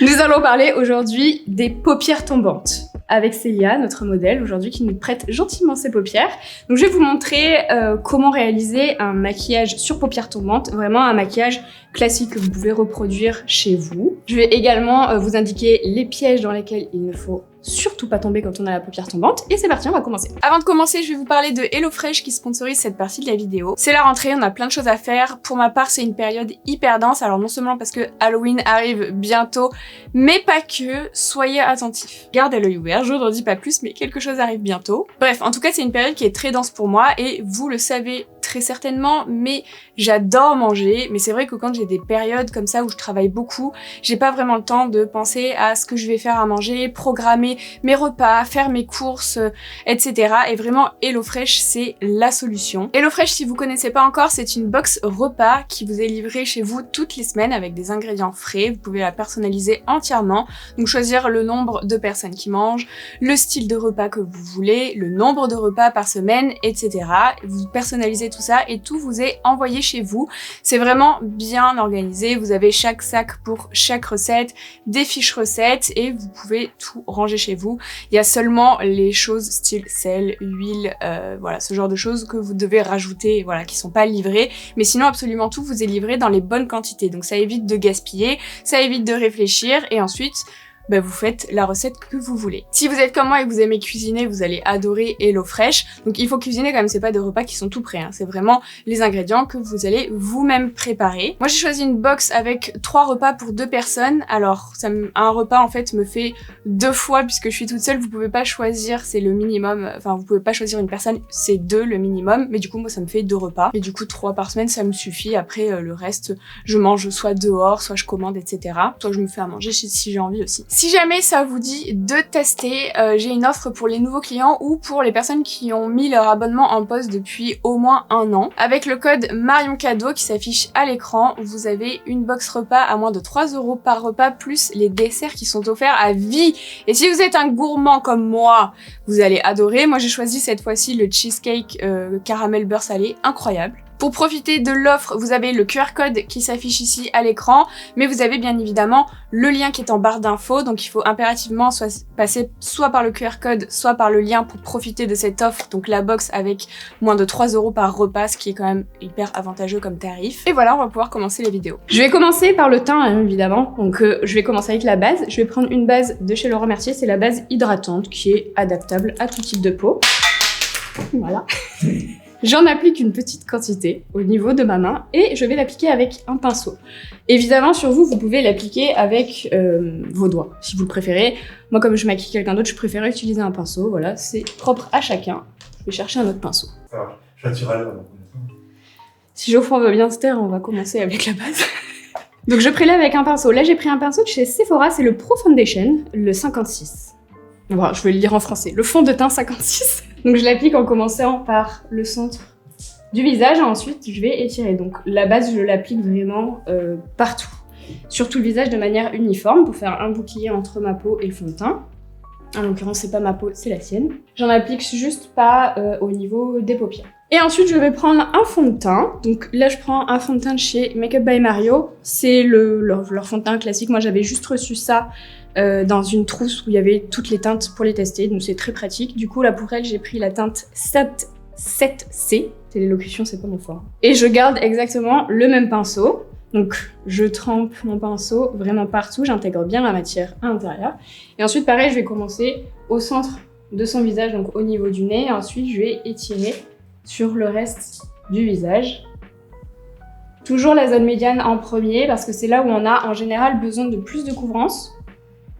Nous allons parler aujourd'hui des paupières tombantes avec Célia, notre modèle aujourd'hui, qui nous prête gentiment ses paupières. Donc je vais vous montrer comment réaliser un maquillage sur paupières tombantes, vraiment un maquillage classique que vous pouvez reproduire chez vous. Je vais également vous indiquer les pièges dans lesquels il ne faut surtout pas tomber quand on a la paupière tombante. Et c'est parti, on va commencer. Avant de commencer, je vais vous parler de HelloFresh qui sponsorise cette partie de la vidéo. C'est la rentrée, on a plein de choses à faire. Pour ma part, c'est une période hyper dense. Alors non seulement parce que Halloween arrive bientôt, mais pas que. Soyez attentifs. Gardez l'œil ouvert, je n'en dis pas plus, mais quelque chose arrive bientôt. Bref, en tout cas, c'est une période qui est très dense pour moi et vous le savez très certainement, mais j'adore manger. Mais c'est vrai que quand j'ai des périodes comme ça où je travaille beaucoup, j'ai pas vraiment le temps de penser à ce que je vais faire à manger, programmer mes repas, faire mes courses, etc. Et vraiment, HelloFresh, c'est la solution. HelloFresh, si vous connaissez pas encore, c'est une box repas qui vous est livrée chez vous toutes les semaines avec des ingrédients frais. Vous pouvez la personnaliser entièrement. Donc choisir le nombre de personnes qui mangent, le style de repas que vous voulez, le nombre de repas par semaine, etc. Vous personnalisez tout ça et tout vous est envoyé chez vous. C'est vraiment bien organisé. Vous avez chaque sac pour chaque recette, des fiches recettes et vous pouvez tout ranger chez vous. Il y a seulement les choses style sel, huile, voilà, ce genre de choses que vous devez rajouter, voilà, qui sont pas livrées. Mais sinon, absolument tout vous est livré dans les bonnes quantités. Donc ça évite de gaspiller, ça évite de réfléchir et ensuite, vous faites la recette que vous voulez. Si vous êtes comme moi et que vous aimez cuisiner, vous allez adorer HelloFresh. Donc il faut cuisiner quand même, c'est pas des repas qui sont tout prêts, hein. C'est vraiment les ingrédients que vous allez vous-même préparer. Moi j'ai choisi une box avec 3 repas pour 2 personnes. Alors un repas en fait me fait 2 fois puisque je suis toute seule, vous pouvez pas choisir, c'est le minimum, enfin vous pouvez pas choisir une personne, c'est 2 le minimum. Mais du coup moi ça me fait 2 repas. Et du coup 3 par semaine ça me suffit. Après le reste, je mange soit dehors, soit je commande, etc. Soit je me fais à manger si j'ai envie aussi. Si jamais ça vous dit de tester, j'ai une offre pour les nouveaux clients ou pour les personnes qui ont mis leur abonnement en pause depuis au moins 1 an. Avec le code MarionCadeau qui s'affiche à l'écran, vous avez une box repas à moins de 3 € par repas plus les desserts qui sont offerts à vie. Et si vous êtes un gourmand comme moi, vous allez adorer. Moi j'ai choisi cette fois-ci le cheesecake caramel beurre salé, incroyable. Pour profiter de l'offre, vous avez le QR code qui s'affiche ici à l'écran, mais vous avez bien évidemment le lien qui est en barre d'infos, donc il faut impérativement passer soit par le QR code, soit par le lien pour profiter de cette offre, donc la box avec moins de 3 € par repas, ce qui est quand même hyper avantageux comme tarif. Et voilà, on va pouvoir commencer les vidéos. Je vais commencer par le teint, hein, évidemment, donc je vais commencer avec la base. Je vais prendre une base de chez Laurent Mercier, c'est la base hydratante qui est adaptable à tout type de peau. Voilà. J'en applique une petite quantité au niveau de ma main et je vais l'appliquer avec un pinceau. Évidemment, sur vous, vous pouvez l'appliquer avec vos doigts, si vous le préférez. Moi, comme je maquille quelqu'un d'autre, je préfère utiliser un pinceau. Voilà, c'est propre à chacun. Je vais chercher un autre pinceau. Ça marche. Je suis naturel. Si Geoffroy veut bien se taire, on va commencer avec la base. Donc, je prélève avec un pinceau. Là, j'ai pris un pinceau de chez Sephora, c'est le Pro Foundation, le 56. Bon, je vais le lire en français. Le fond de teint 56. Donc je l'applique en commençant par le centre du visage et ensuite je vais étirer. Donc la base je l'applique vraiment partout, sur tout le visage de manière uniforme pour faire un bouclier entre ma peau et le fond de teint. En l'occurrence c'est pas ma peau, c'est la sienne. J'en applique juste pas au niveau des paupières. Et ensuite je vais prendre un fond de teint. Donc là je prends un fond de teint de chez Makeup by Mario. C'est leur fond de teint classique. Moi j'avais juste reçu ça dans une trousse où il y avait toutes les teintes pour les tester, donc c'est très pratique. Du coup, là pour elle, j'ai pris la teinte 7C. Télélocution, c'est pas mon fort. Et je garde exactement le même pinceau. Donc, je trempe mon pinceau vraiment partout, j'intègre bien la matière à l'intérieur. Et ensuite, pareil, je vais commencer au centre de son visage, donc au niveau du nez. Et ensuite, je vais étirer sur le reste du visage. Toujours la zone médiane en premier, parce que c'est là où on a en général besoin de plus de couvrance.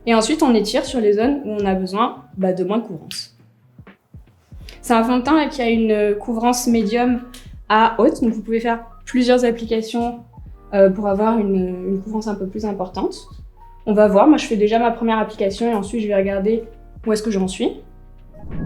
Et ensuite, on étire sur les zones où on a besoin de moins de couvrance. C'est un fond de teint qui a une couvrance médium à haute, donc vous pouvez faire plusieurs applications pour avoir une couvrance un peu plus importante. On va voir, moi je fais déjà ma première application et ensuite je vais regarder où est-ce que j'en suis.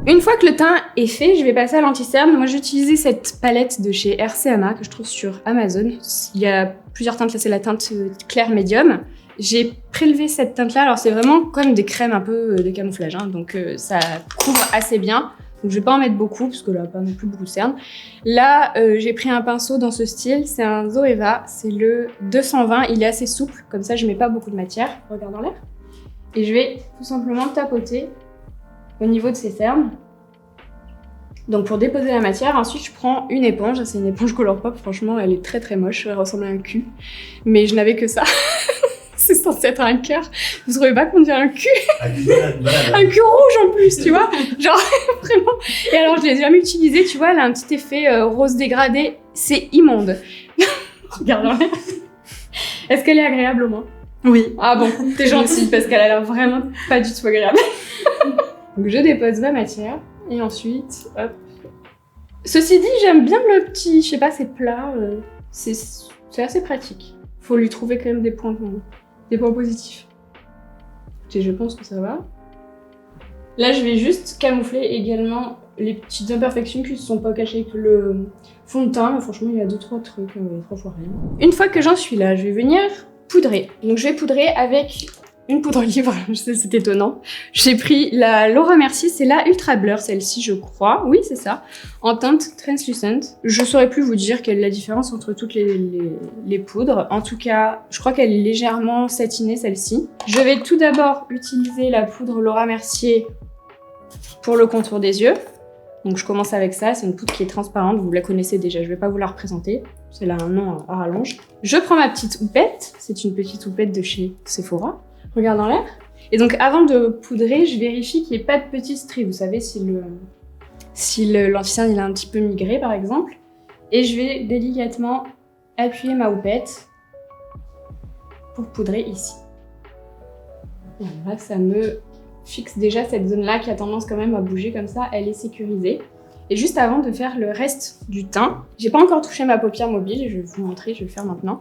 Une fois que le teint est fait, je vais passer à l'anti-cerne. Moi j'ai utilisé cette palette de chez RCMA que je trouve sur Amazon. Il y a plusieurs teintes, là c'est la teinte claire médium. J'ai prélevé cette teinte-là, alors c'est vraiment comme des crèmes un peu de camouflage, hein, donc ça couvre assez bien. Donc je vais pas en mettre beaucoup, parce que là, pas non plus beaucoup de cernes. Là, j'ai pris un pinceau dans ce style, c'est un Zoeva, c'est le 220, il est assez souple, comme ça je mets pas beaucoup de matière, regarde en l'air. Et je vais tout simplement tapoter au niveau de ces cernes. Donc pour déposer la matière, ensuite je prends une éponge, c'est une éponge Colourpop, franchement elle est très très moche, elle ressemble à un cul, mais je n'avais que ça. C'est censé être un cœur. Vous trouvez pas qu'on dirait un cul? Un cul rouge en plus, tu vois? Genre, vraiment. Et alors, je l'ai jamais utilisé, tu vois, elle a un petit effet rose dégradé. C'est immonde. Regarde-la. Est-ce qu'elle est agréable au moins? Oui. Ah bon, t'es gentille parce qu'elle a l'air vraiment pas du tout agréable. Donc, je dépose ma matière et ensuite, hop. Ceci dit, j'aime bien le petit, je sais pas, c'est plat. C'est assez pratique. Faut lui trouver quand même des points positifs. Et je pense que ça va. Là, je vais juste camoufler également les petites imperfections qui ne se sont pas cachées avec le fond de teint. Mais franchement, il y a 2-3 trucs, 3 fois rien. Une fois que j'en suis là, je vais venir poudrer. Donc, je vais poudrer avec une poudre livre. Je sais, c'est étonnant. J'ai pris la Laura Mercier, c'est la Ultra Blur, celle-ci, je crois. Oui, c'est ça. En teinte translucent. Je saurais plus vous dire quelle est la différence entre toutes les poudres. En tout cas, je crois qu'elle est légèrement satinée, celle-ci. Je vais tout d'abord utiliser la poudre Laura Mercier pour le contour des yeux. Donc je commence avec ça, c'est une poudre qui est transparente, vous la connaissez déjà, je vais pas vous la représenter. Elle a un nom à rallonge. Je prends ma petite houppette, c'est une petite houppette de chez Sephora. Regarde dans l'air. Et donc avant de poudrer, je vérifie qu'il n'y ait pas de petits stries. Vous savez, si l'anti-cerne il est un petit peu migré par exemple. Et je vais délicatement appuyer ma houppette pour poudrer ici. Voilà, ça me fixe déjà cette zone-là qui a tendance quand même à bouger comme ça, elle est sécurisée. Et juste avant de faire le reste du teint, j'ai pas encore touché ma paupière mobile, je vais vous montrer, je vais le faire maintenant.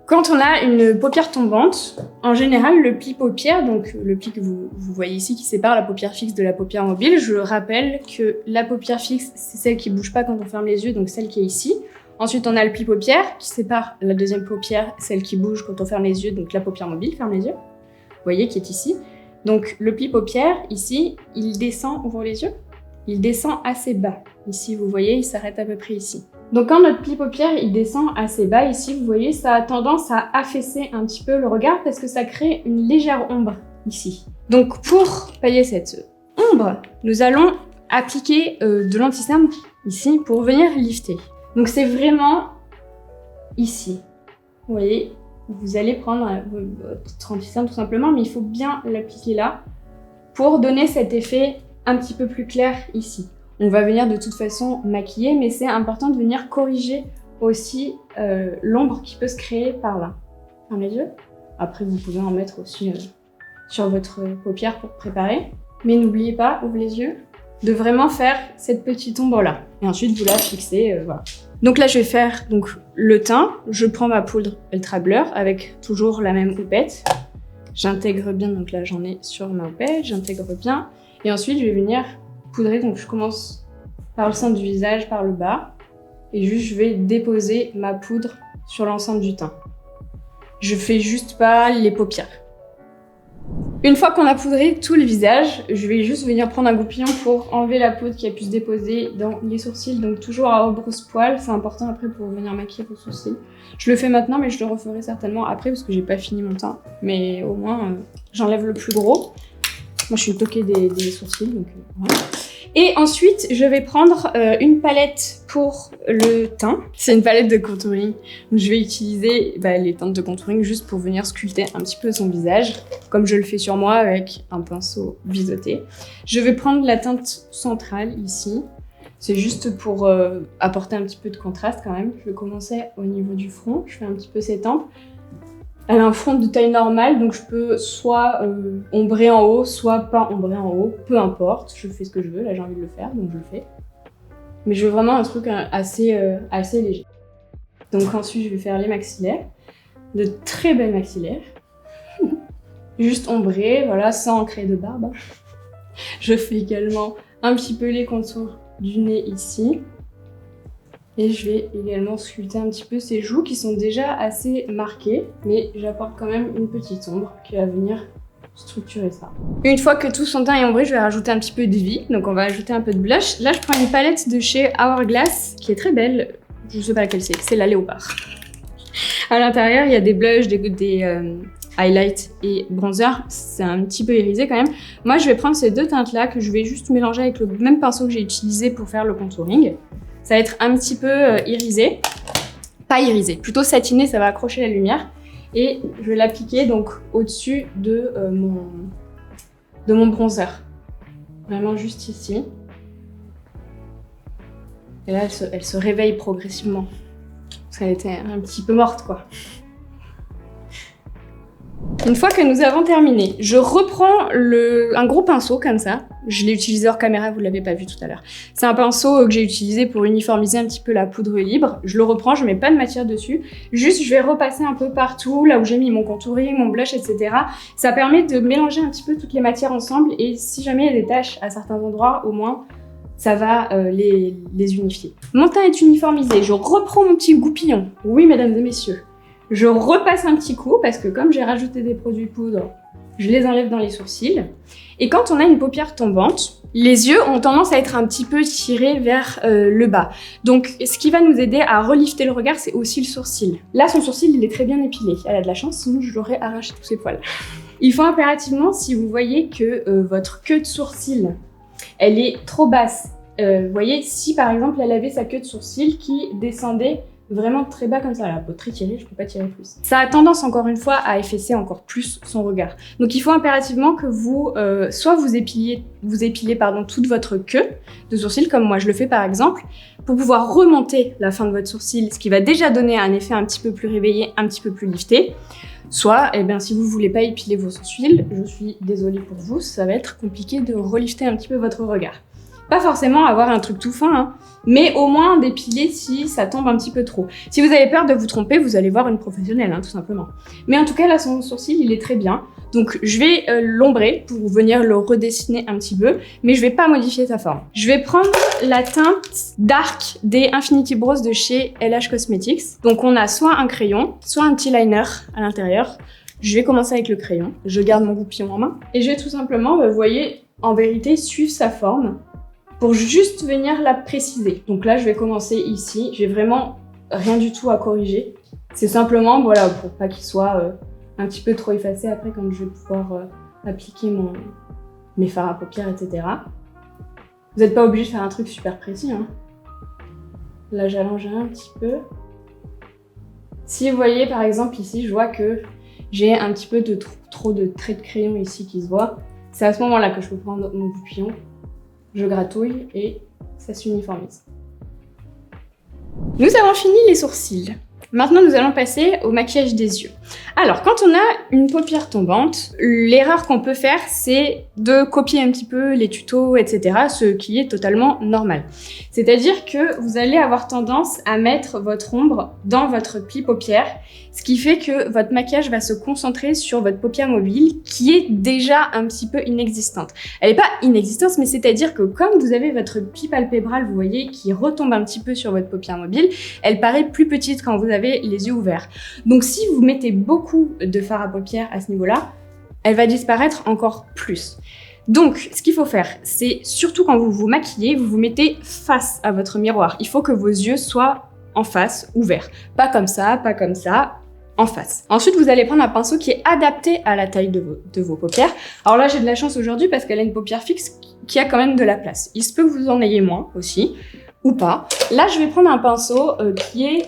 Quand on a une paupière tombante, en général, le pli paupière, donc le pli que vous voyez ici qui sépare la paupière fixe de la paupière mobile, je rappelle que la paupière fixe, c'est celle qui bouge pas quand on ferme les yeux, donc celle qui est ici. Ensuite, on a le pli paupière qui sépare la deuxième paupière, celle qui bouge quand on ferme les yeux, donc la paupière mobile, ferme les yeux. Vous voyez, qui est ici. Donc le pli paupière, ici, il descend, ouvre les yeux, il descend assez bas. Ici, vous voyez, il s'arrête à peu près ici. Donc quand notre pli paupière il descend assez bas ici, vous voyez, ça a tendance à affaisser un petit peu le regard parce que ça crée une légère ombre ici. Donc pour pallier cette ombre, nous allons appliquer de l'anti-cerne ici pour venir lifter. Donc c'est vraiment ici. Vous voyez, vous allez prendre votre anti-cerne tout simplement, mais il faut bien l'appliquer là pour donner cet effet un petit peu plus clair ici. On va venir de toute façon maquiller, mais c'est important de venir corriger aussi l'ombre qui peut se créer par là. Ferme les yeux. Après, vous pouvez en mettre aussi sur votre paupière pour préparer. Mais n'oubliez pas, ouvrez les yeux, de vraiment faire cette petite ombre-là. Et ensuite, vous la fixez, voilà. Donc là, je vais faire donc, le teint. Je prends ma poudre Ultra Blur avec toujours la même houppette. J'intègre bien, donc là, j'en ai sur ma houppette. J'intègre bien. Et ensuite, je vais venir poudrer, donc je commence par le centre du visage, par le bas, et juste je vais déposer ma poudre sur l'ensemble du teint. Je fais juste pas les paupières. Une fois qu'on a poudré tout le visage, je vais juste venir prendre un goupillon pour enlever la poudre qui a pu se déposer dans les sourcils, donc toujours à rebrousse-poil, c'est important après pour venir maquiller vos sourcils. Je le fais maintenant, mais je le referai certainement après parce que j'ai pas fini mon teint, mais au moins j'enlève le plus gros. Moi je suis une toquée des sourcils, donc voilà. Et ensuite, je vais prendre une palette pour le teint. C'est une palette de contouring. Donc, je vais utiliser les teintes de contouring juste pour venir sculpter un petit peu son visage, comme je le fais sur moi avec un pinceau biseauté. Je vais prendre la teinte centrale ici. C'est juste pour apporter un petit peu de contraste quand même. Je vais commencer au niveau du front. Je fais un petit peu ses tempes. Elle a un front de taille normale, donc je peux soit ombrer en haut, soit pas ombrer en haut, peu importe, je fais ce que je veux, là j'ai envie de le faire, donc je le fais. Mais je veux vraiment un truc assez léger. Donc ensuite je vais faire les maxillaires, de très belles maxillaires. Juste ombrer, voilà, sans créer de barbe. Je fais également un petit peu les contours du nez ici. Et je vais également sculpter un petit peu ses joues qui sont déjà assez marquées, mais j'apporte quand même une petite ombre qui va venir structurer ça. Une fois que tout son teint est ombré, je vais rajouter un petit peu de vie. Donc on va ajouter un peu de blush. Là, je prends une palette de chez Hourglass qui est très belle. Je sais pas laquelle c'est la Léopard. À l'intérieur, il y a des blushs, des highlights et bronzer. C'est un petit peu irisé quand même. Moi, je vais prendre ces deux teintes-là que je vais juste mélanger avec le même pinceau que j'ai utilisé pour faire le contouring. Ça va être un petit peu irisé. Pas irisé, plutôt satiné, ça va accrocher la lumière. Et je vais l'appliquer donc au-dessus de mon bronzer. Vraiment juste ici. Et là, elle se réveille progressivement. Parce qu'elle était un petit peu morte, quoi. Une fois que nous avons terminé, je reprends un gros pinceau comme ça. Je l'ai utilisé hors caméra, vous ne l'avez pas vu tout à l'heure. C'est un pinceau que j'ai utilisé pour uniformiser un petit peu la poudre libre. Je le reprends, je ne mets pas de matière dessus. Juste, je vais repasser un peu partout, là où j'ai mis mon contouring, mon blush, etc. Ça permet de mélanger un petit peu toutes les matières ensemble. Et si jamais il y a des taches à certains endroits, au moins, ça va les unifier. Mon teint est uniformisé. Je reprends mon petit goupillon. Oui, mesdames et messieurs. Je repasse un petit coup parce que comme j'ai rajouté des produits poudre, je les enlève dans les sourcils. Et quand on a une paupière tombante, les yeux ont tendance à être un petit peu tirés vers le bas. Donc ce qui va nous aider à relifter le regard, c'est aussi le sourcil. Là, son sourcil, il est très bien épilé. Elle a de la chance, sinon je l'aurais arraché tous ses poils. Il faut impérativement, si vous voyez que votre queue de sourcil, elle est trop basse. Vous voyez, si par exemple elle avait sa queue de sourcil qui descendait vraiment très bas comme ça, la peau très tirée, je peux pas tirer plus. Ça a tendance encore une fois à effacer encore plus son regard. Donc il faut impérativement que vous, soit vous épilez toute votre queue de sourcil, comme moi je le fais par exemple, pour pouvoir remonter la fin de votre sourcil, ce qui va déjà donner un effet un petit peu plus réveillé, un petit peu plus lifté. Soit, eh bien, si vous voulez pas épiler vos sourcils, je suis désolée pour vous, ça va être compliqué de relifter un petit peu votre regard. Pas forcément avoir un truc tout fin, hein, mais au moins d'épiler si ça tombe un petit peu trop. Si vous avez peur de vous tromper, vous allez voir une professionnelle, hein, tout simplement. Mais en tout cas, là, son sourcil, il est très bien. Donc, je vais l'ombrer pour venir le redessiner un petit peu, mais je vais pas modifier sa forme. Je vais prendre la teinte Dark des Infinity Brows de chez LH Cosmetics. Donc, on a soit un crayon, soit un petit liner à l'intérieur. Je vais commencer avec le crayon. Je garde mon goupillon en main. Et je vais tout simplement, vous voyez, en vérité, suivre sa forme pour juste venir la préciser. Donc là, je vais commencer ici. J'ai vraiment rien du tout à corriger. C'est simplement, voilà, pour pas qu'il soit un petit peu trop effacé après quand je vais pouvoir appliquer mes fards à paupières, etc. Vous n'êtes pas obligé de faire un truc super précis, hein. Là, j'allonge un petit peu. Si vous voyez, par exemple, ici, je vois que j'ai un petit peu de trop de traits de crayon ici qui se voient. C'est à ce moment-là que je peux prendre mon goupillon. Je gratouille et ça s'uniformise. Nous avons fini les sourcils. Maintenant, nous allons passer au maquillage des yeux. Alors, quand on a une paupière tombante, l'erreur qu'on peut faire, c'est de copier un petit peu les tutos, etc., ce qui est totalement normal. C'est-à-dire que vous allez avoir tendance à mettre votre ombre dans votre pli paupière, ce qui fait que votre maquillage va se concentrer sur votre paupière mobile, qui est déjà un petit peu inexistante. Elle n'est pas inexistante, mais c'est-à-dire que comme vous avez votre pli palpébral, vous voyez, qui retombe un petit peu sur votre paupière mobile, elle paraît plus petite quand vous avez les yeux ouverts. Donc si vous mettez beaucoup de fard à paupières à ce niveau-là, elle va disparaître encore plus. Donc, ce qu'il faut faire, c'est surtout quand vous vous maquillez, vous vous mettez face à votre miroir. Il faut que vos yeux soient en face, ouverts. Pas comme ça, en face. Ensuite, vous allez prendre un pinceau qui est adapté à la taille de vos paupières. Alors là, j'ai de la chance aujourd'hui parce qu'elle a une paupière fixe qui a quand même de la place. Il se peut que vous en ayez moins aussi, ou pas. Là, je vais prendre un pinceau qui est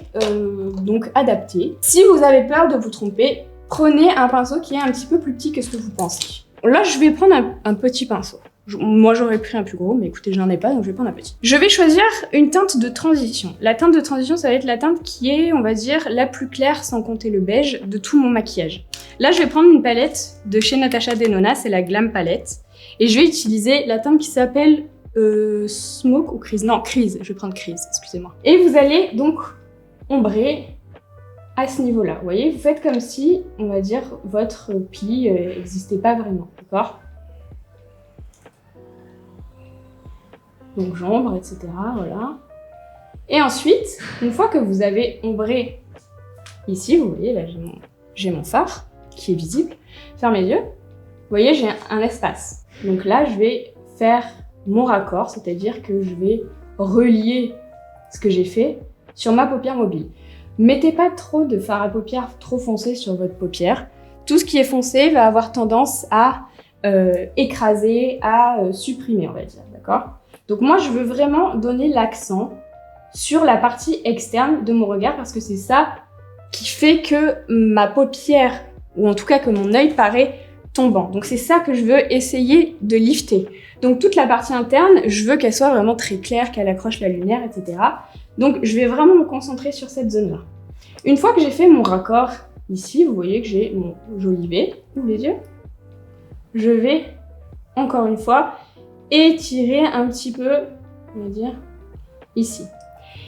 donc adapté. Si vous avez peur de vous tromper, prenez un pinceau qui est un petit peu plus petit que ce que vous pensez. Là, je vais prendre un petit pinceau. Moi, j'aurais pris un plus gros, mais écoutez, j'en ai pas, donc je vais prendre un petit. Je vais choisir une teinte de transition. La teinte de transition, ça va être la teinte qui est, on va dire, la plus claire, sans compter le beige, de tout mon maquillage. Là, je vais prendre une palette de chez Natasha Denona, c'est la Glam Palette. Et je vais utiliser la teinte qui s'appelle Smoke ou Crease. Non, Crease. Je vais prendre Crease, excusez-moi. Et vous allez donc ombrer à ce niveau-là. Vous voyez, vous faites comme si, on va dire, votre pli n'existait pas vraiment, d'accord? Donc j'ombre, etc. Voilà. Et ensuite, une fois que vous avez ombré ici, vous voyez, là j'ai mon fard qui est visible. Fermez les yeux. voyez, j'ai un espace. Donc là, je vais faire mon raccord, c'est-à-dire que je vais relier ce que j'ai fait sur ma paupière mobile. Mettez pas trop de fard à paupières trop foncé sur votre paupière. Tout ce qui est foncé va avoir tendance à écraser, à supprimer, on va dire, d'accord? Donc moi, je veux vraiment donner l'accent sur la partie externe de mon regard parce que c'est ça qui fait que ma paupière, ou en tout cas que mon œil paraît tombant. Donc c'est ça que je veux essayer de lifter. Donc toute la partie interne, je veux qu'elle soit vraiment très claire, qu'elle accroche la lumière, etc. Donc je vais vraiment me concentrer sur cette zone-là. Une fois que j'ai fait mon raccord ici, vous voyez que j'ai mon joli V, ouvrez les yeux. Je vais, encore une fois, étirer un petit peu, on va dire, ici.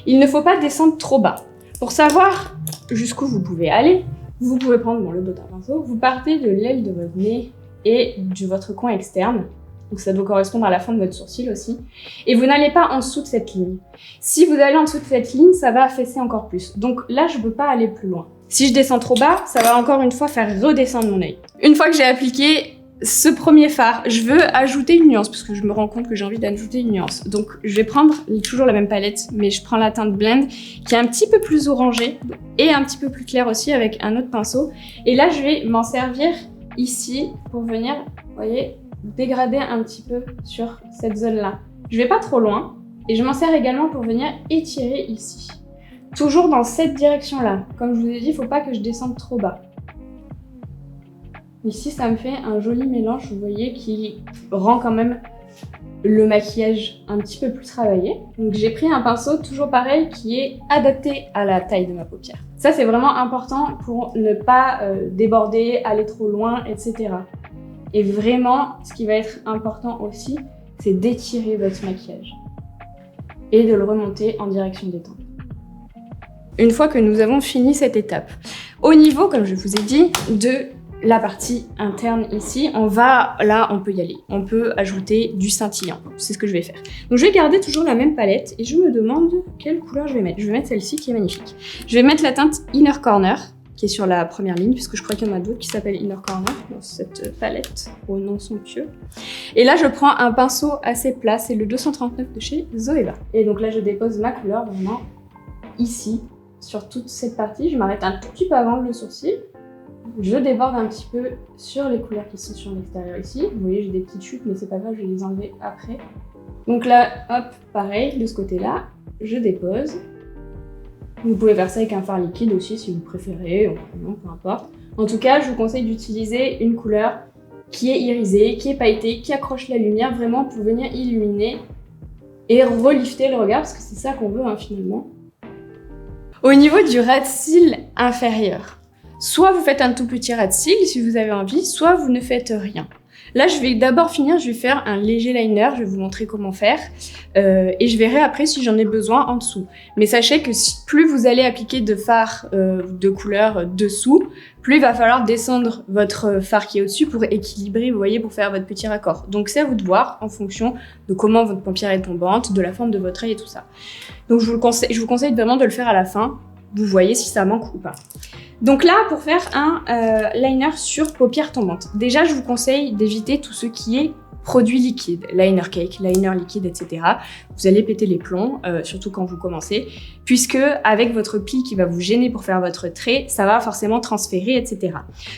Il ne faut pas descendre trop bas. Pour savoir jusqu'où vous pouvez aller, vous pouvez prendre le dos d'un pinceau, vous partez de l'aile de votre nez et de votre coin externe. Donc ça doit correspondre à la fin de votre sourcil aussi. Et vous n'allez pas en dessous de cette ligne. Si vous allez en dessous de cette ligne, ça va affaisser encore plus. Donc là, je ne peux pas aller plus loin. Si je descends trop bas, ça va encore une fois faire redescendre mon œil. Une fois que j'ai appliqué ce premier fard, je veux ajouter une nuance parce que je me rends compte que j'ai envie d'ajouter une nuance. Donc je vais prendre toujours la même palette, mais je prends la teinte Blend qui est un petit peu plus orangée et un petit peu plus claire aussi avec un autre pinceau. Et là, je vais m'en servir ici pour venir, vous voyez, dégrader un petit peu sur cette zone-là. Je vais pas trop loin et je m'en sers également pour venir étirer ici. Toujours dans cette direction-là. Comme je vous ai dit, il ne faut pas que je descende trop bas. Ici, ça me fait un joli mélange, vous voyez, qui rend quand même le maquillage un petit peu plus travaillé. Donc j'ai pris un pinceau toujours pareil qui est adapté à la taille de ma paupière. Ça, c'est vraiment important pour ne pas déborder, aller trop loin, etc. Et vraiment, ce qui va être important aussi, c'est d'étirer votre maquillage et de le remonter en direction des tempes. Une fois que nous avons fini cette étape, au niveau, comme je vous ai dit, de la partie interne ici, on peut y aller. On peut ajouter du scintillant. C'est ce que je vais faire. Donc je vais garder toujours la même palette et je me demande quelle couleur je vais mettre. Je vais mettre celle-ci qui est magnifique. Je vais mettre la teinte Inner Corner, qui est sur la première ligne, puisque je crois qu'il y en a d'autres qui s'appellent Inner Corner dans cette palette au nom somptueux. Et là, je prends un pinceau assez plat, c'est le 239 de chez Zoeva. Et donc là, je dépose ma couleur vraiment ici, sur toute cette partie. Je m'arrête un tout petit peu avant le sourcil. Je déborde un petit peu sur les couleurs qui sont sur l'extérieur ici. Vous voyez, j'ai des petites chutes, mais c'est pas grave, je vais les enlever après. Donc là, hop, pareil, de ce côté-là, je dépose. Vous pouvez faire ça avec un fard liquide aussi si vous préférez, ou non, peu importe. En tout cas, je vous conseille d'utiliser une couleur qui est irisée, qui est pailletée, qui accroche la lumière vraiment pour venir illuminer et relifter le regard, parce que c'est ça qu'on veut finalement. Au niveau du ras de cils inférieur, soit vous faites un tout petit ras de cils si vous avez envie, soit vous ne faites rien. Là, je vais d'abord finir, je vais faire un léger liner, je vais vous montrer comment faire et je verrai après si j'en ai besoin en dessous. Mais sachez que plus vous allez appliquer de fard de couleur dessous, plus il va falloir descendre votre fard qui est au-dessus pour équilibrer, vous voyez, pour faire votre petit raccord. Donc c'est à vous de voir en fonction de comment votre paupière est tombante, de la forme de votre œil et tout ça. Donc je vous conseille vraiment de le faire à la fin. Vous voyez si ça manque ou pas. Donc là, pour faire un liner sur paupières tombantes, déjà je vous conseille d'éviter tout ce qui est produit liquide, liner cake, liner liquide, etc. Vous allez péter les plombs, surtout quand vous commencez, puisque avec votre pli qui va vous gêner pour faire votre trait, ça va forcément transférer, etc.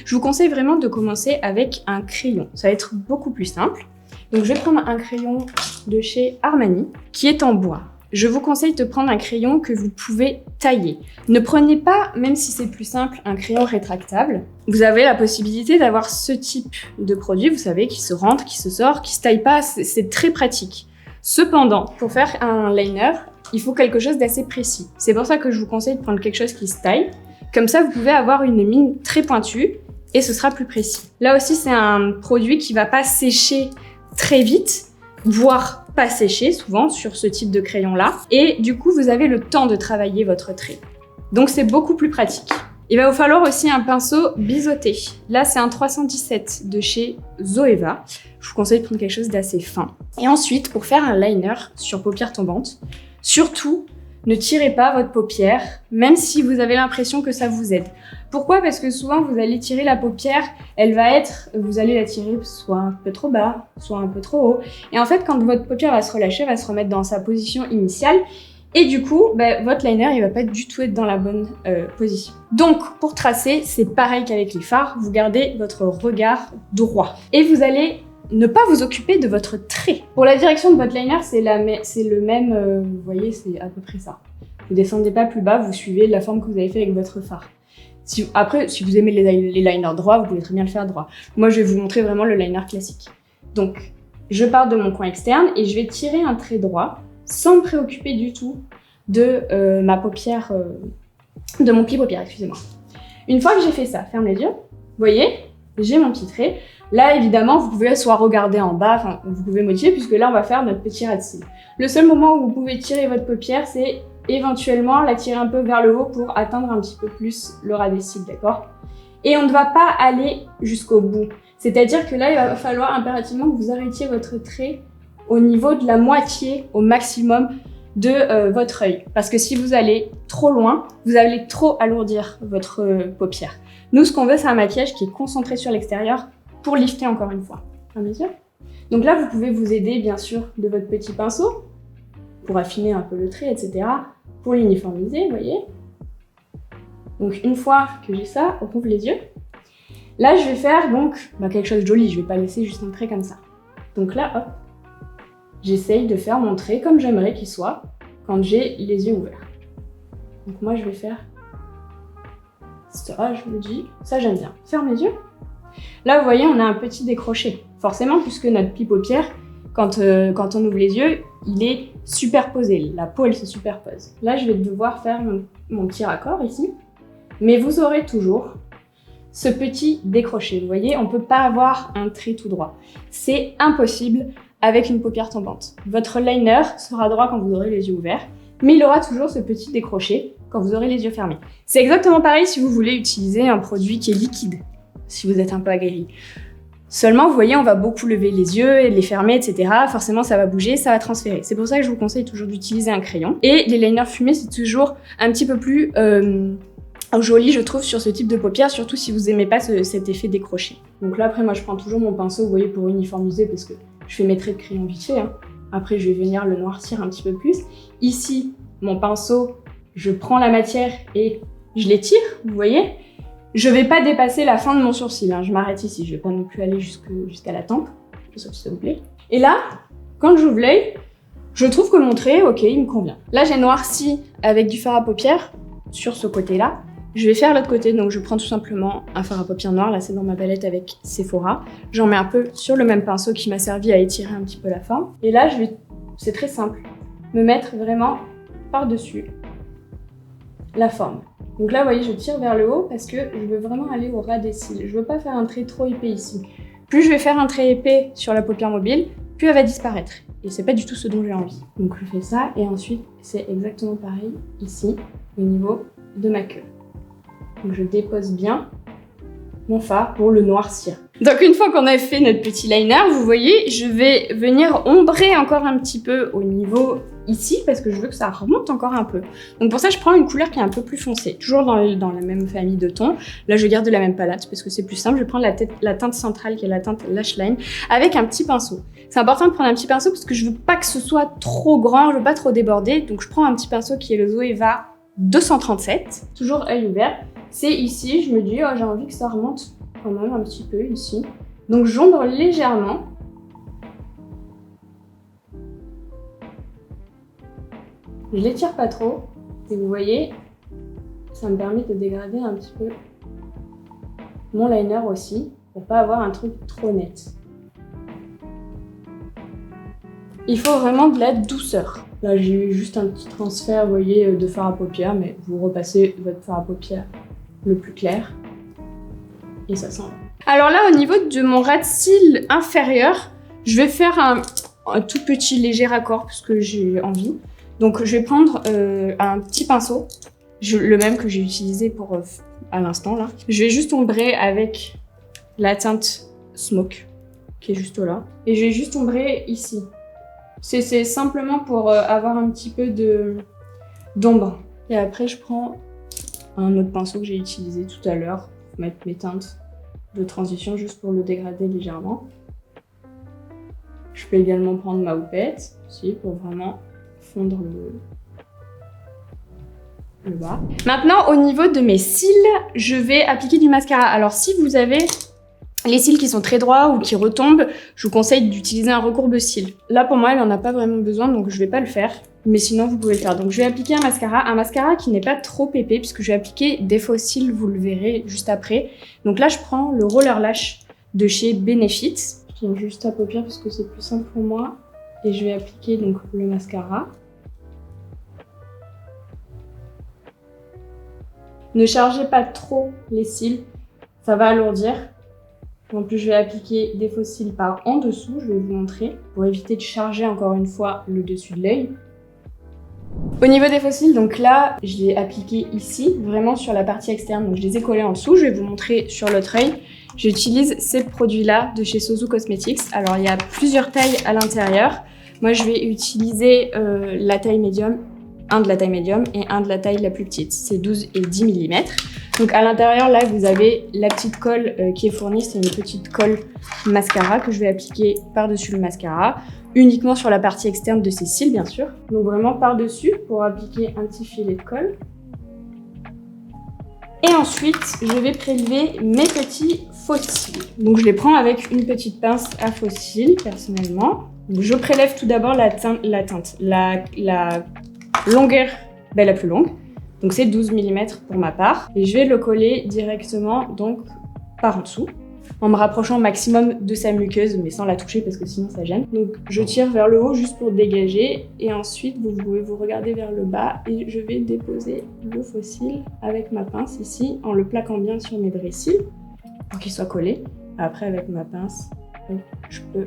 Je vous conseille vraiment de commencer avec un crayon, ça va être beaucoup plus simple. Donc je vais prendre un crayon de chez Armani, qui est en bois. Je vous conseille de prendre un crayon que vous pouvez tailler. Ne prenez pas, même si c'est plus simple, un crayon rétractable. Vous avez la possibilité d'avoir ce type de produit, vous savez, qui se rentre, qui se sort, qui se taille pas, c'est très pratique. Cependant, pour faire un liner, il faut quelque chose d'assez précis. C'est pour ça que je vous conseille de prendre quelque chose qui se taille. Comme ça, vous pouvez avoir une mine très pointue et ce sera plus précis. Là aussi, c'est un produit qui va pas sécher très vite, voire pas sécher souvent sur ce type de crayon là et du coup vous avez le temps de travailler votre trait, donc c'est beaucoup plus pratique. Il va vous falloir aussi un pinceau biseauté. Là c'est un 317 de chez Zoeva. Je vous conseille de prendre quelque chose d'assez fin. Et ensuite, pour faire un liner sur paupières tombantes, surtout ne tirez pas votre paupière, même si vous avez l'impression que ça vous aide. Pourquoi? Parce que souvent, vous allez tirer la paupière, vous allez la tirer soit un peu trop bas, soit un peu trop haut. Et en fait, quand votre paupière va se relâcher, elle va se remettre dans sa position initiale. Et du coup, votre liner, il va pas du tout être dans la bonne position. Donc, pour tracer, c'est pareil qu'avec les fards, vous gardez votre regard droit. Et vous allez ne pas vous occuper de votre trait. Pour la direction de votre liner, c'est le même, vous voyez, c'est à peu près ça. Vous descendez pas plus bas, vous suivez la forme que vous avez fait avec votre fard. Après, si vous aimez les liners droits, vous pouvez très bien le faire droit. Moi, je vais vous montrer vraiment le liner classique. Donc, je pars de mon coin externe et je vais tirer un trait droit sans me préoccuper du tout de ma paupière, de mon pli paupière, excusez-moi. Une fois que j'ai fait ça, ferme les yeux, vous voyez, j'ai mon petit trait. Là, évidemment, vous pouvez soit regarder en bas, enfin, vous pouvez modifier, puisque là, on va faire notre petit ras de cils. Le seul moment où vous pouvez tirer votre paupière, c'est éventuellement la tirer un peu vers le haut pour atteindre un petit peu plus le ras des cils, d'accord? Et on ne va pas aller jusqu'au bout. C'est-à-dire que là, il va falloir impérativement que vous arrêtiez votre trait au niveau de la moitié, au maximum, de votre œil. Parce que si vous allez trop loin, vous allez trop alourdir votre paupière. Nous, ce qu'on veut, c'est un maquillage qui est concentré sur l'extérieur pour lifter encore une fois. Bien sûr. Donc là, vous pouvez vous aider, bien sûr, de votre petit pinceau pour affiner un peu le trait, etc. Pour l'uniformiser, vous voyez. Donc une fois que j'ai ça, on rouvre les yeux. Là, je vais faire donc quelque chose de joli. Je vais pas laisser juste un trait comme ça. Donc là, hop, j'essaye de faire mon trait comme j'aimerais qu'il soit quand j'ai les yeux ouverts. Donc moi, je vais faire ça, je me dis, ça j'aime bien. Ferme les yeux. Là, vous voyez, on a un petit décroché. Forcément, puisque notre pli paupière, quand on ouvre les yeux, il est superposé. La peau, elle se superpose. Là, je vais devoir faire mon petit raccord ici. Mais vous aurez toujours ce petit décroché. Vous voyez, on ne peut pas avoir un trait tout droit. C'est impossible avec une paupière tombante. Votre liner sera droit quand vous aurez les yeux ouverts, mais il aura toujours ce petit décroché quand vous aurez les yeux fermés. C'est exactement pareil si vous voulez utiliser un produit qui est liquide, si vous êtes un peu aguerri. Seulement, vous voyez, on va beaucoup lever les yeux et les fermer, etc. Forcément, ça va bouger, ça va transférer. C'est pour ça que je vous conseille toujours d'utiliser un crayon. Et les liners fumés, c'est toujours un petit peu plus joli, je trouve, sur ce type de paupières, surtout si vous aimez pas cet effet décroché. Donc là, après, moi, je prends toujours mon pinceau, vous voyez, pour uniformiser, parce que je fais mes traits de crayon vite fait. Après, je vais venir le noircir un petit peu plus. Ici, mon pinceau, je prends la matière et je l'étire, vous voyez. Je vais pas dépasser la fin de mon sourcil, je m'arrête ici, je vais pas non plus aller jusqu'à la tempe, sauf si ça vous plaît. Et là, quand j'ouvre l'œil, je trouve que mon trait, ok, il me convient. Là, j'ai noirci avec du fard à paupières sur ce côté-là. Je vais faire l'autre côté, donc je prends tout simplement un fard à paupières noir, là c'est dans ma palette avec Sephora. J'en mets un peu sur le même pinceau qui m'a servi à étirer un petit peu la forme. Et là, c'est très simple, me mettre vraiment par-dessus la forme. Donc là, vous voyez, je tire vers le haut parce que je veux vraiment aller au ras des cils. Je veux pas faire un trait trop épais ici. Plus je vais faire un trait épais sur la paupière mobile, plus elle va disparaître. Et c'est pas du tout ce dont j'ai envie. Donc je fais ça et ensuite, c'est exactement pareil ici, au niveau de ma queue. Donc je dépose bien mon fard pour le noircir. Donc une fois qu'on a fait notre petit liner, vous voyez, je vais venir ombrer encore un petit peu au niveau ici parce que je veux que ça remonte encore un peu. Donc pour ça, je prends une couleur qui est un peu plus foncée, toujours dans la même famille de tons. Là, je garde la même palette parce que c'est plus simple. Je vais prendre la teinte centrale qui est la teinte Lash Line avec un petit pinceau. C'est important de prendre un petit pinceau parce que je veux pas que ce soit trop grand, je veux pas trop déborder. Donc je prends un petit pinceau qui est le Zoeva 237, toujours œil ouvert. C'est ici, je me dis, oh, j'ai envie que ça remonte quand même un petit peu ici. Donc j'ombre légèrement. Je l'étire pas trop. Et vous voyez, ça me permet de dégrader un petit peu mon liner aussi, pour pas avoir un truc trop net. Il faut vraiment de la douceur. Là, j'ai eu juste un petit transfert, vous voyez, de fard à paupières, mais vous repassez votre fard à paupières le plus clair et ça sent. Alors là, au niveau de mon ras de cils inférieur, je vais faire un tout petit léger raccord parce que j'ai envie. Donc je vais prendre un petit pinceau, le même que j'ai utilisé pour à l'instant là. Je vais juste ombrer avec la teinte Smoke qui est juste là et je vais juste ombrer ici. C'est simplement pour avoir un petit peu d'ombre. Et après, je prends un autre pinceau que j'ai utilisé tout à l'heure pour mettre mes teintes de transition juste pour le dégrader légèrement. Je peux également prendre ma houppette aussi pour vraiment fondre le bas. Maintenant, au niveau de mes cils, je vais appliquer du mascara. Alors, si vous avez les cils qui sont très droits ou qui retombent, je vous conseille d'utiliser un recourbe-cils. Là, pour moi, il n'en a pas vraiment besoin, donc je vais pas le faire. Mais sinon, vous pouvez le faire. Donc, je vais appliquer un mascara qui n'est pas trop épais, puisque je vais appliquer des faux cils, vous le verrez juste après. Donc là, je prends le Roller Lash de chez Benefit. Je viens juste à paupières parce que c'est plus simple pour moi. Et je vais appliquer donc le mascara. Ne chargez pas trop les cils, ça va alourdir. En plus, je vais appliquer des faux cils par en dessous, je vais vous montrer, pour éviter de charger encore une fois le dessus de l'œil. Au niveau des faux cils, donc là, je l'ai appliqué ici, vraiment sur la partie externe, donc je les ai collés en dessous. Je vais vous montrer sur l'autre œil. J'utilise ces produits-là de chez Sosu Cosmetics. Alors, il y a plusieurs tailles à l'intérieur. Moi, je vais utiliser la taille médium, un de la taille médium et un de la taille la plus petite. C'est 12 et 10 mm. Donc à l'intérieur, là, vous avez la petite colle qui est fournie. C'est une petite colle mascara que je vais appliquer par-dessus le mascara, uniquement sur la partie externe de ces cils, bien sûr. Donc vraiment par-dessus pour appliquer un petit filet de colle. Et ensuite, je vais prélever mes petits faux cils. Donc je les prends avec une petite pince à faux cils, personnellement. Donc, je prélève tout d'abord la longueur la plus longue. Donc c'est 12 mm pour ma part. Et je vais le coller directement donc par en dessous, en me rapprochant au maximum de sa muqueuse, mais sans la toucher parce que sinon ça gêne. Donc je tire vers le haut juste pour dégager. Et ensuite, vous pouvez vous regarder vers le bas et je vais déposer le faux cil avec ma pince ici, en le plaquant bien sur mes vrais cils pour qu'il soit collé. Après, avec ma pince, je peux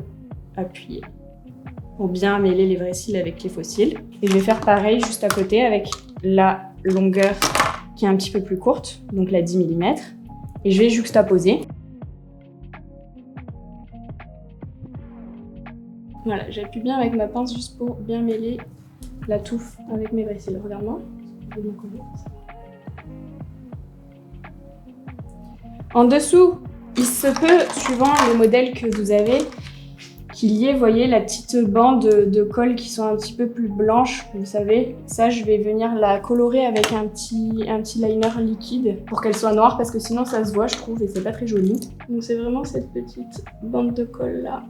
appuyer pour bien mêler les vrais cils avec les faux cils. Et je vais faire pareil juste à côté avec la longueur qui est un petit peu plus courte, donc la 10 mm. Et je vais juxtaposer. Voilà, j'appuie bien avec ma pince juste pour bien mêler la touffe avec mes vrais cils. Regarde-moi. En dessous, il se peut, suivant le modèle que vous avez, qu'il y ait, voyez, la petite bande de colle qui sont un petit peu plus blanches, vous savez. Ça, je vais venir la colorer avec un petit liner liquide pour qu'elle soit noire, parce que sinon ça se voit, je trouve, et c'est pas très joli. Donc c'est vraiment cette petite bande de colle là.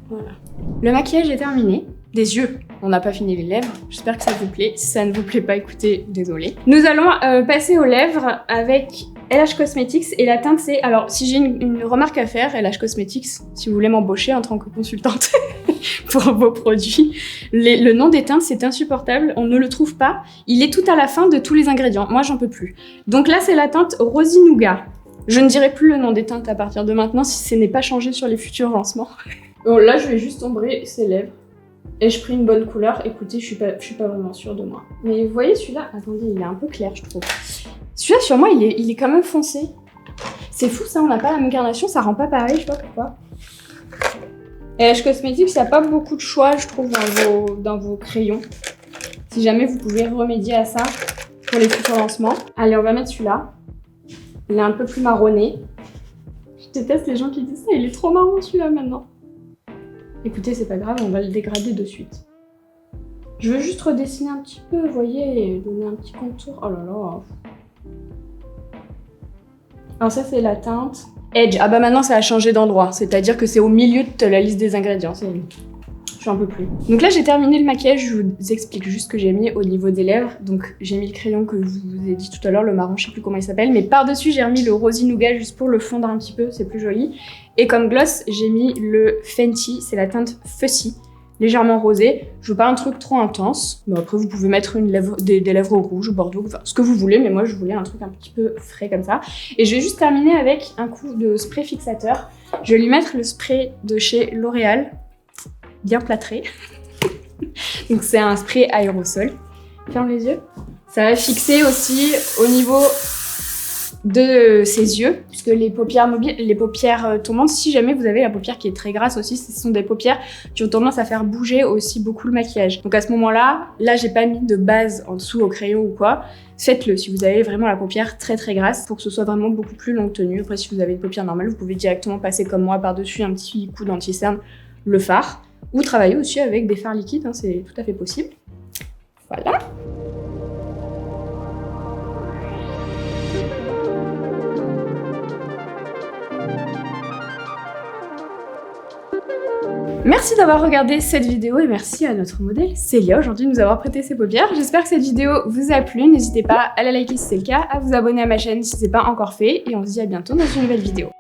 Voilà. Le maquillage est terminé. Des yeux, on n'a pas fini les lèvres. J'espère que ça vous plaît. Si ça ne vous plaît pas, écoutez, désolé. Nous allons passer aux lèvres avec LH Cosmetics et la teinte c'est... Alors, si j'ai une remarque à faire, LH Cosmetics, si vous voulez m'embaucher en tant que consultante pour vos produits, le nom des teintes, c'est insupportable, on ne le trouve pas. Il est tout à la fin de tous les ingrédients. Moi, j'en peux plus. Donc là, c'est la teinte Rosy Nougat. Je ne dirai plus le nom des teintes à partir de maintenant si ce n'est pas changé sur les futurs lancements. Bon, là, je vais juste ombrer ses lèvres. Et je pris une bonne couleur. Écoutez, je suis pas vraiment sûre de moi. Mais vous voyez celui-là, attendez, il est un peu clair, je trouve. Celui-là, sur moi, il est quand même foncé. C'est fou ça, on n'a pas la même carnation, ça rend pas pareil, je sais pas pourquoi. Et LH Cosmetics, il n'y a pas beaucoup de choix, je trouve, dans vos crayons. Si jamais vous pouvez remédier à ça pour les futurs lancements. Allez, on va mettre celui-là. Il est un peu plus marronné. Je déteste les gens qui disent ça, il est trop marron celui-là maintenant. Écoutez, c'est pas grave, on va le dégrader de suite. Je veux juste redessiner un petit peu, vous voyez, et donner un petit contour. Oh là là. Alors ça, c'est la teinte Edge. Ah bah maintenant, ça a changé d'endroit. C'est-à-dire que c'est au milieu de la liste des ingrédients. Je n'en peux plus. Donc là, j'ai terminé le maquillage. Je vous explique juste ce que j'ai mis au niveau des lèvres. Donc j'ai mis le crayon que je vous ai dit tout à l'heure, le marron, je sais plus comment il s'appelle. Mais par-dessus, j'ai remis le Rosy Nougat juste pour le fondre un petit peu. C'est plus joli. Et comme gloss, j'ai mis le Fenty. C'est la teinte Fussy, légèrement rosée. Je veux pas un truc trop intense. Mais après, vous pouvez mettre des lèvres rouges, bordeaux, enfin, ce que vous voulez. Mais moi, je voulais un truc un petit peu frais comme ça. Et je vais juste terminer avec un coup de spray fixateur. Je vais lui mettre le spray de chez L'Oréal, bien plâtré. Donc c'est un spray aérosol. Ferme les yeux. Ça va fixer aussi au niveau de ses yeux, puisque les paupières mobiles, les paupières tombantes, si jamais vous avez la paupière qui est très grasse aussi, ce sont des paupières qui ont tendance à faire bouger aussi beaucoup le maquillage. Donc à ce moment-là, j'ai pas mis de base en dessous au crayon ou quoi. Faites-le si vous avez vraiment la paupière très grasse pour que ce soit vraiment beaucoup plus longue tenue. Après, si vous avez une paupière normale, vous pouvez directement passer comme moi par-dessus un petit coup d'anti-cerne, le fard, ou travailler aussi avec des fards liquides, hein, c'est tout à fait possible. Voilà. Merci d'avoir regardé cette vidéo et merci à notre modèle Célia aujourd'hui de nous avoir prêté ses paupières. J'espère que cette vidéo vous a plu. N'hésitez pas à la liker si c'est le cas, à vous abonner à ma chaîne si ce n'est pas encore fait et on se dit à bientôt dans une nouvelle vidéo.